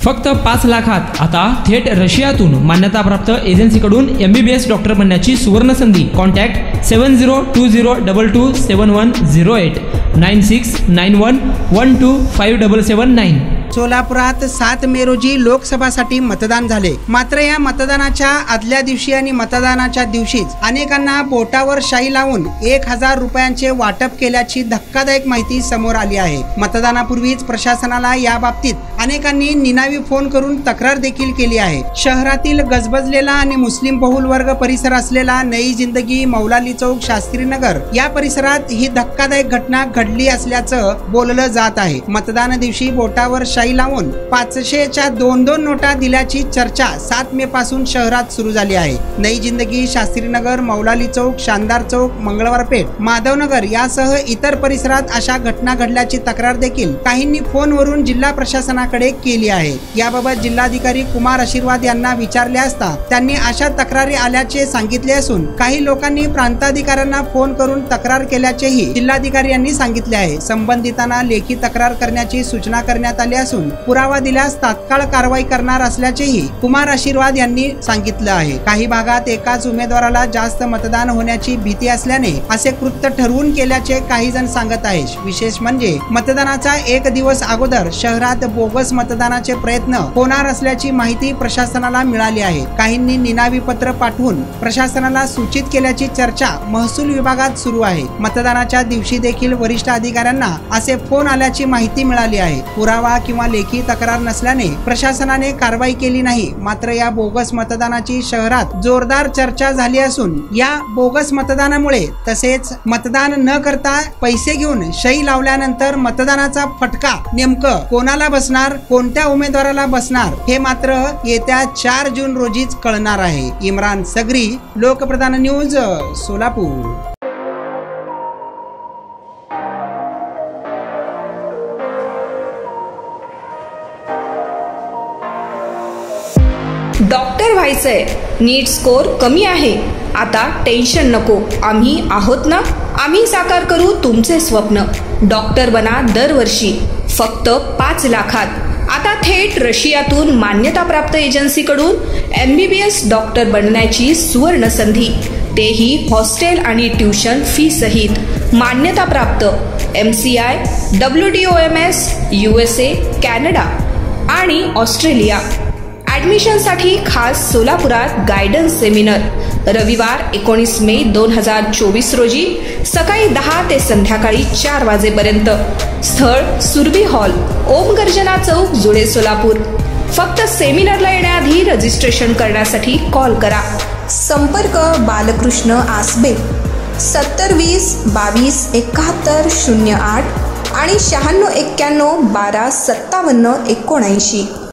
फक्त 5 लाखात आता थेट रशियातून मान्यताप्राप्त एजन्सीकडून MBBS डॉक्टर बनण्याची सुवर्ण संधी। कॉन्टॅक्ट 7020227108 9691125779। सोलापुरात 7 मे रोजी लोकसभासाठी मतदान झाले। मात्र या मतदानाच्या आदल्या दिवशी आणि मतदानाच्या दिवशीच अनेकांना बोटावर शाई लावून 1000 रुपयांचे वाटप केल्याची धक्कादायक माहिती समोर आली आहे। मतदानापूर्वीच प्रशासनाला या बाबतीत अनेकांनी निनावी फोन करून तक्रार देखील केली आहे। शहरातील गजबजलेला आणि मुस्लिम बहुल वर्ग परिसर असलेला नई जिंदगी, मौलाली चौक, शास्त्रीनगर या परिसरात ही धक्कादायक घटना घडली असल्याचं बोललं जात आहे। मतदाना दिवशी बोटावर शाई लावून 500च्या 2-2 नोटा दिल्याची चर्चा 7 मे पासून शहरात सुरू झाली आहे। नई जिंदगी, शास्त्रीनगर, मौलाली चौक, शानदार चौक, मंगळवार पेठ, माधवनगर यासह इतर परिसरात अशा घटना घडल्याची तक्रार देखील काहींनी फोनवरून जिल्हा प्रशासनाकडे केली आहे। याबाबत जिल्हाधिकारी कुमार आशीर्वाद यांना विचारले असता त्यांनी अशा तक्रारी आल्याचे सांगितले असून काही लोकांनी प्रांताधिकाऱ्यांना फोन करून तक्रार केल्याचेही जिल्हाधिकारी यांनी सांगितले आहे। संबंधितांना लेखी तक्रार करण्याची सूचना करण्यात आली असून पुरावा दिल्यास तात्काळ कारवाई करणार असल्याचेही कुमार आशीर्वाद यांनी सांगितलं आहे। काही भागात एकाच उमेदवाराला जास्त मतदान होण्याची भीती असल्याने असे कृत्य ठरवून केल्याचे काही जण सांगत आहेत। विशेष म्हणजे मतदानाचा 1 दिवस अगोदर शहरात बोगस मतदानाचे प्रयत्न होणार असल्याची माहिती प्रशासनाला मिळाली आहे। काहींनी निनावी पत्र पाठवून प्रशासनाला सूचित केल्याची चर्चा महसूल विभागात सुरू आहे। मतदानाच्या दिवशी देखील वरिष्ठ अधिकाऱ्यांना असे फोन आल्याची माहिती मिळाली आहे। पुरावा किंवा लेखी तक्रार नसल्याने प्रशासनाने कारवाई केली नाही। मात्र या बोगस मतदानाची शहरात जोरदार चर्चा झाली असून या बोगस मतदानामुळे तसेच मतदान न करता पैसे घेऊन सही लावल्यानंतर मतदानाचा फटका नेमकं कोणाला बसणार, कोणत्या उमेदवाराला बसणार हे मात्र येत्या 4 जून रोजीच कळणार आहे। इम्रान सगरी, लोकप्रधान न्यूज, सोलापूर। डॉक्टर व्हायचंय, नीट स्कोर कमी आहे, आता टेन्शन नको, आम्ही आहोत ना, आम्ही साकार करू तुमचे स्वप्न। डॉक्टर बना दरवर्षी फक्त 5 लाखात आता थेट रशियातून मान्यताप्राप्त एजन्सीकडून MBBS डॉक्टर बनण्याची सुवर्ण संधी, तेही हॉस्टेल आणि ट्युशन फी सहित। मान्यताप्राप्त MCI, WDOMS, USA, कॅनडा आणि ऑस्ट्रेलिया। ॲडमिशनसाठी खास सोलापुरात गायडन्स सेमिनार रविवार 19 मे 2024 रोजी सकाळी 10 ते संध्याकाळी 4 वाजेपर्यंत। स्थळ सुरभी हॉल, ओम गर्जना चौक, जुळे, सोलापूर। फक्त सेमिनारला येण्याआधी रजिस्ट्रेशन करण्यासाठी कॉल करा। संपर्क बालकृष्ण आसबे 7020 22 71 08 आणि 9691 12 57 79।